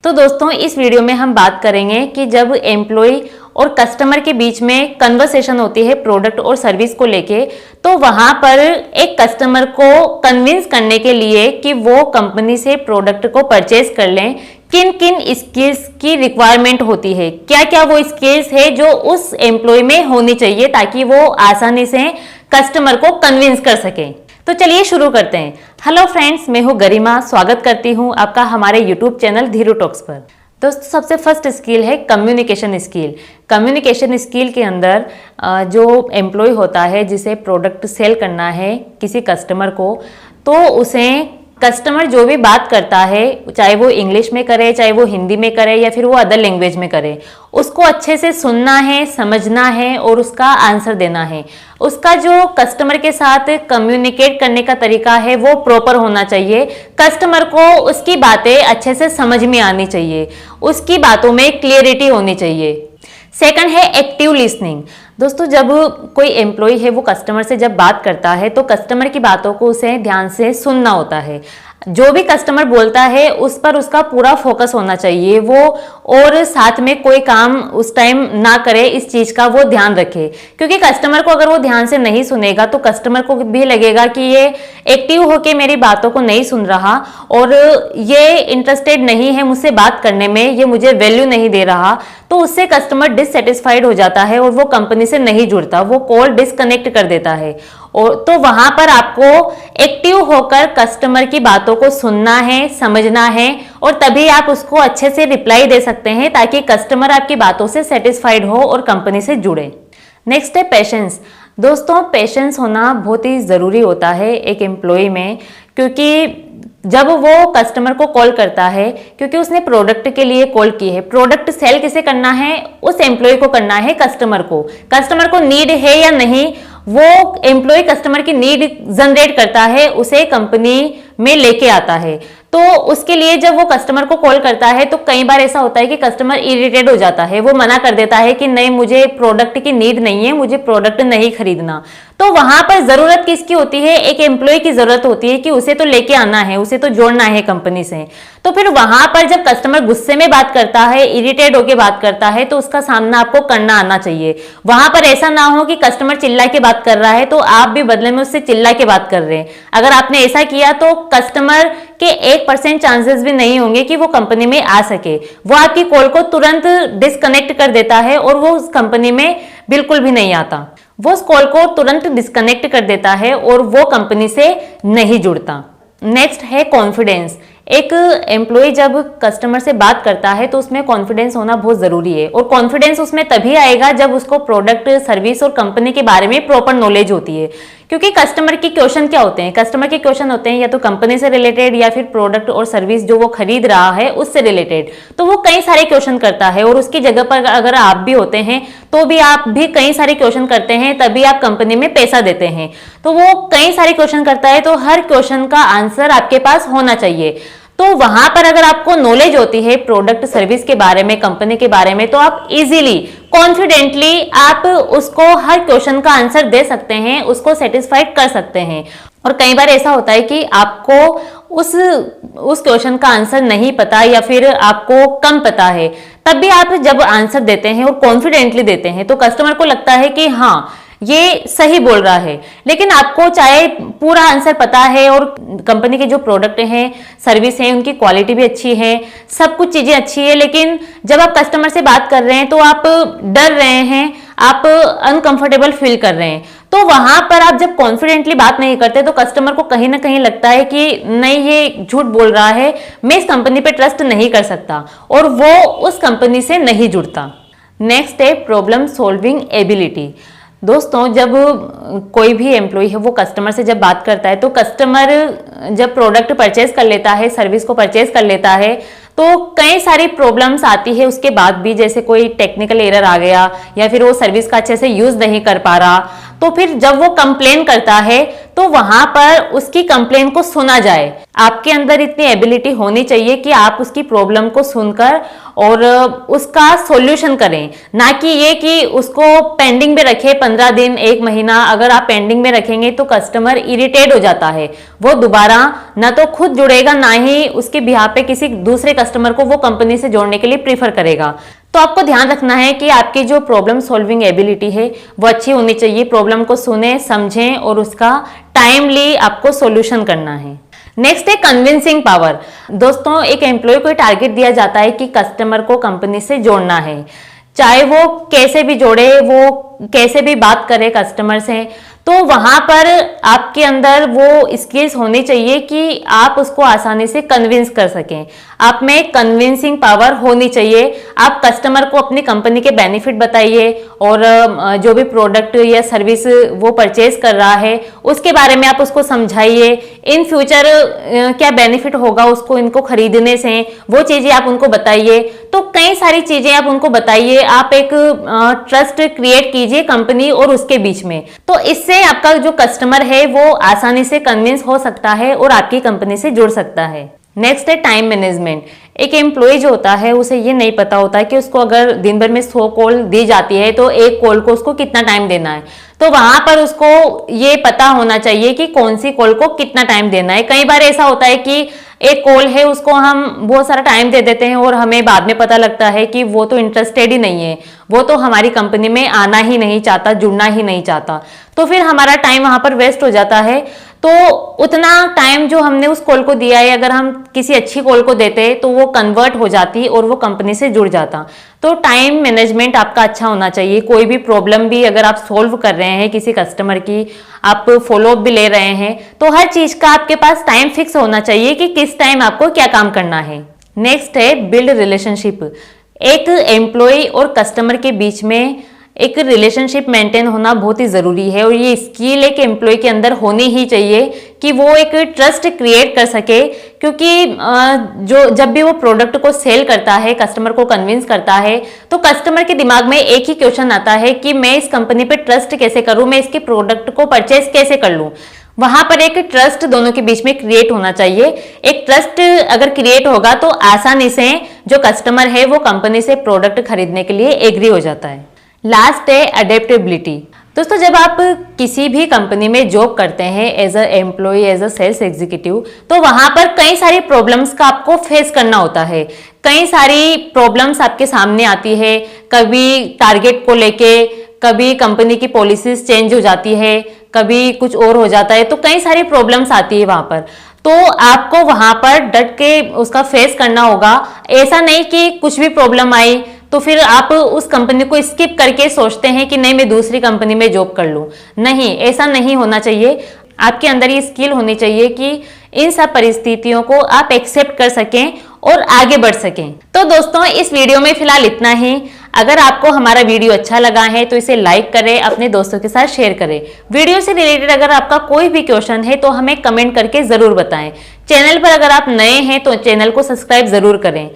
तो दोस्तों इस वीडियो में हम बात करेंगे कि जब एम्प्लॉय और कस्टमर के बीच में कन्वर्सेशन होती है प्रोडक्ट और सर्विस को लेके, तो वहां पर एक कस्टमर को कन्विंस करने के लिए कि वो कंपनी से प्रोडक्ट को परचेज कर लें, किन किन स्किल्स की रिक्वायरमेंट होती है, क्या क्या वो स्किल्स है जो उस एम्प्लॉय में होनी चाहिए ताकि वो आसानी से कस्टमर को कन्विंस कर सके। तो चलिए शुरू करते हैं। हेलो फ्रेंड्स, मैं हूँ गरिमा, स्वागत करती हूँ आपका हमारे यूट्यूब चैनल धीरू टॉक्स पर। दोस्तों सबसे फर्स्ट स्किल है कम्युनिकेशन स्किल। कम्युनिकेशन स्किल के अंदर जो एम्प्लॉय होता है जिसे प्रोडक्ट सेल करना है किसी कस्टमर को, तो उसे कस्टमर जो भी बात करता है, चाहे वो इंग्लिश में करे, चाहे वो हिंदी में करे या फिर वो अदर लैंग्वेज में करे, उसको अच्छे से सुनना है, समझना है और उसका आंसर देना है। उसका जो कस्टमर के साथ कम्युनिकेट करने का तरीका है वो प्रॉपर होना चाहिए। कस्टमर को उसकी बातें अच्छे से समझ में आनी चाहिए, उसकी बातों में क्लियरिटी होनी चाहिए। सेकंड है एक्टिव लिसनिंग। दोस्तों जब कोई एम्प्लॉय है वो कस्टमर से जब बात करता है तो कस्टमर की बातों को उसे ध्यान से सुनना होता है। जो भी कस्टमर बोलता है उस पर उसका पूरा फोकस होना चाहिए वो, और साथ में कोई काम उस टाइम ना करे, इस चीज का वो ध्यान रखे। क्योंकि कस्टमर को अगर वो ध्यान से नहीं सुनेगा तो कस्टमर को भी लगेगा कि ये एक्टिव होके मेरी बातों को नहीं सुन रहा और ये इंटरेस्टेड नहीं है मुझसे बात करने में, ये मुझे वैल्यू नहीं दे रहा, तो उससे कस्टमर डिससेटिस्फाइड हो जाता है और वो कंपनी से नहीं जुड़ता, वो कॉल डिस्कनेक्ट कर देता है। और तो वहां पर आपको एक्टिव होकर कस्टमर की बातों को सुनना है, समझना है और तभी आप उसको अच्छे से रिप्लाई दे सकते हैं ताकि कस्टमर आपकी बातों से सेटिस्फाइड हो और कंपनी से जुड़े। नेक्स्ट है पेशेंस। दोस्तों पेशेंस होना बहुत ही जरूरी होता है एक एम्प्लॉय में, क्योंकि जब वो कस्टमर को कॉल करता है, क्योंकि उसने प्रोडक्ट के लिए कॉल की है, प्रोडक्ट सेल किसे करना है, उस एम्प्लॉय को करना है, कस्टमर को। कस्टमर को नीड है या नहीं, वो एम्प्लॉय कस्टमर की नीड जनरेट करता है, उसे कंपनी में लेके आता है। तो उसके लिए जब वो कस्टमर को कॉल करता है तो कई बार ऐसा होता है कि कस्टमर इरिटेट हो जाता है, वो मना कर देता है कि नहीं मुझे प्रोडक्ट की नीड नहीं है, मुझे प्रोडक्ट नहीं खरीदना। तो वहां पर जरूरत किसकी होती है, एक एम्प्लॉय की जरूरत होती है कि उसे तो लेके आना है, उसे तो जोड़ना है कंपनी से। तो फिर वहां पर जब कस्टमर गुस्से में बात करता है, इरिटेट होकर बात करता है, तो उसका सामना आपको करना आना चाहिए। वहां पर ऐसा ना हो कि कस्टमर चिल्ला के बात कर रहा है तो आप भी बदले में उससे चिल्ला के बात कर रहे हैं। अगर आपने ऐसा किया तो कस्टमर के 1% चांसेस भी नहीं होंगे कि वो कंपनी में आ सके। वो आपकी कॉल को तुरंत डिस्कनेक्ट कर देता है और वो उस कंपनी में बिल्कुल भी नहीं आता। वो उस कॉल को तुरंत डिस्कनेक्ट कर देता है और वो कंपनी से नहीं जुड़ता। नेक्स्ट है कॉन्फिडेंस। एक एम्प्लॉय जब कस्टमर से बात करता है तो उसमें कॉन्फिडेंस होना बहुत जरूरी है, और कॉन्फिडेंस उसमें तभी आएगा जब उसको प्रोडक्ट, सर्विस और कंपनी के बारे में प्रॉपर नॉलेज होती है। क्योंकि कस्टमर के क्वेश्चन क्या होते हैं, कस्टमर के क्वेश्चन होते हैं या तो कंपनी से रिलेटेड या फिर प्रोडक्ट और सर्विस जो वो खरीद रहा है उससे रिलेटेड। तो वो कई सारे क्वेश्चन करता है और उसकी जगह पर अगर आप भी होते हैं तो भी आप भी कई सारे क्वेश्चन करते हैं, तभी आप कंपनी में पैसा देते हैं। तो वो कई सारे क्वेश्चन करता है, तो हर क्वेश्चन का आंसर आपके पास होना चाहिए। तो वहां पर अगर आपको नॉलेज होती है प्रोडक्ट, सर्विस के बारे में, कंपनी के बारे में, तो आप इजीली, कॉन्फिडेंटली आप उसको हर क्वेश्चन का आंसर दे सकते हैं, उसको सेटिस्फाइड कर सकते हैं। और कई बार ऐसा होता है कि आपको उस क्वेश्चन का आंसर नहीं पता या फिर आपको कम पता है, तब भी आप जब आंसर देते हैं और कॉन्फिडेंटली देते हैं तो कस्टमर को लगता है कि हाँ ये सही बोल रहा है। लेकिन आपको चाहे पूरा आंसर पता है और कंपनी के जो प्रोडक्ट हैं, सर्विस हैं, उनकी क्वालिटी भी अच्छी है, सब कुछ चीजें अच्छी है, लेकिन जब आप कस्टमर से बात कर रहे हैं तो आप डर रहे हैं, आप अनकंफर्टेबल फील कर रहे हैं, तो वहां पर आप जब कॉन्फिडेंटली बात नहीं करते तो कस्टमर को कहीं ना कहीं लगता है कि नहीं ये झूठ बोल रहा है, मैं इस कंपनी पे ट्रस्ट नहीं कर सकता, और वो उस कंपनी से नहीं जुड़ता। नेक्स्ट है प्रॉब्लम सॉल्विंग एबिलिटी। दोस्तों जब कोई भी एम्प्लॉय है वो कस्टमर से जब बात करता है तो कस्टमर जब प्रोडक्ट परचेज कर लेता है, सर्विस को परचेज कर लेता है, तो कई सारी प्रॉब्लम्स आती है उसके बाद भी, जैसे कोई टेक्निकल एरर आ गया या फिर वो सर्विस का अच्छे से यूज नहीं कर पा रहा, तो फिर जब वो कंप्लेन करता है तो वहां पर उसकी कंप्लेन को सुना जाए। आपके अंदर इतनी एबिलिटी होनी चाहिए कि आप उसकी प्रॉब्लम को सुनकर और उसका सॉल्यूशन करें, ना कि ये कि उसको पेंडिंग में रखे 15 दिन 1 महीना। अगर आप पेंडिंग में रखेंगे तो कस्टमर इरिटेट हो जाता है, वो दोबारा ना तो खुद जुड़ेगा, ना ही उसके बिहाफ पे किसी दूसरे कस्टमर को वो कंपनी से जोड़ने के लिए प्रीफर करेगा। तो आपको ध्यान रखना है कि आपकी जो प्रॉब्लम सॉल्विंग एबिलिटी है वो अच्छी होनी चाहिए। प्रॉब्लम को सुने, समझें और उसका टाइमली आपको सॉल्यूशन करना है। नेक्स्ट है कन्विंसिंग पावर। दोस्तों, एक एम्प्लॉय को टारगेट दिया जाता है कि कस्टमर को कंपनी से जोड़ना है, चाहे वो कैसे भी जोड़े, वो कैसे भी बात करे कस्टमर से। तो वहां पर आपके अंदर वो स्किल्स होनी चाहिए कि आप उसको आसानी से कन्विंस कर सकें। आप में कन्विंसिंग पावर होनी चाहिए। आप कस्टमर को अपनी कंपनी के बेनिफिट बताइए और जो भी प्रोडक्ट या सर्विस वो परचेज कर रहा है उसके बारे में आप उसको समझाइए। इन फ्यूचर क्या बेनिफिट होगा उसको इनको खरीदने से, वो चीजें आप उनको बताइए। तो कई सारी चीजें आप उनको बताइए। आप एक ट्रस्ट क्रिएट कीजिए कंपनी और उसके बीच में। तो इससे आपका जो कस्टमर है वो आसानी से कन्विंस हो सकता है और आपकी कंपनी से जुड़ सकता है। नेक्स्ट है टाइम मैनेजमेंट। एक एम्प्लॉय जो होता है उसे ये नहीं पता होता कि उसको अगर दिन भर में 100 कॉल दी जाती है तो एक कॉल को उसको कितना टाइम देना है। तो वहां पर उसको ये पता होना चाहिए कि कौन सी कॉल को कितना टाइम देना है। कई बार ऐसा होता है कि एक कॉल है उसको हम बहुत सारा टाइम दे देते हैं और हमें बाद में पता लगता है कि वो तो इंटरेस्टेड ही नहीं है, वो तो हमारी कंपनी में आना ही नहीं चाहता, जुड़ना ही नहीं चाहता। तो फिर हमारा टाइम वहां पर वेस्ट हो जाता है। तो उतना टाइम जो हमने उस कॉल को दिया है, अगर हम किसी अच्छी कॉल को देते तो वो कन्वर्ट हो जाती और वो कंपनी से जुड़ जाता। तो टाइम मैनेजमेंट आपका अच्छा होना चाहिए। कोई भी प्रॉब्लम भी अगर आप सोल्व कर रहे हैं किसी कस्टमर की, आप फॉलोअप भी ले रहे हैं, तो हर चीज का आपके पास टाइम फिक्स होना चाहिए कि किस टाइम आपको क्या काम करना है। नेक्स्ट है बिल्ड रिलेशनशिप। एक एम्प्लॉय और कस्टमर के बीच में एक रिलेशनशिप मेंटेन होना बहुत ही जरूरी है और ये स्किल एक एम्प्लॉय के अंदर होनी ही चाहिए कि वो एक ट्रस्ट क्रिएट कर सके। क्योंकि जो जब भी वो प्रोडक्ट को सेल करता है, कस्टमर को कन्विंस करता है, तो कस्टमर के दिमाग में एक ही क्वेश्चन आता है कि मैं इस कंपनी पे ट्रस्ट कैसे करूं, मैं इसके प्रोडक्ट को परचेज कैसे कर लूं। वहां पर एक ट्रस्ट दोनों के बीच में क्रिएट होना चाहिए। एक ट्रस्ट अगर क्रिएट होगा तो आसानी से जो कस्टमर है वो कंपनी से प्रोडक्ट खरीदने के लिए एग्री हो जाता है। लास्ट है अडेप्टेबिलिटी। दोस्तों, जब आप किसी भी कंपनी में जॉब करते हैं as a employ, as a sales executive, तो वहां पर कई सारी प्रॉब्लम्स का आपको फेस करना होता है। कई सारी प्रॉब्लम्स आपके सामने आती है, कभी टारगेट को लेके, कभी कंपनी की पॉलिसीज चेंज हो जाती है, कभी कुछ और हो जाता है। तो कई सारी प्रॉब्लम्स आती है वहां पर, तो आपको वहां पर डट के उसका फेस करना होगा। ऐसा नहीं कि कुछ भी प्रॉब्लम आई तो फिर आप उस कंपनी को स्किप करके सोचते हैं कि नहीं मैं दूसरी कंपनी में जॉब कर लूं। नहीं, ऐसा नहीं होना चाहिए। आपके अंदर ये स्किल होनी चाहिए कि इन सब परिस्थितियों को आप एक्सेप्ट कर सकें और आगे बढ़ सकें। तो दोस्तों, इस वीडियो में फिलहाल इतना ही। अगर आपको हमारा वीडियो अच्छा लगा है तो इसे लाइक करें, अपने दोस्तों के साथ शेयर करें। वीडियो से रिलेटेड अगर आपका कोई भी क्वेश्चन है तो हमें कमेंट करके जरूर बताएं। चैनल पर अगर आप नए हैं तो चैनल को सब्सक्राइब जरूर करें।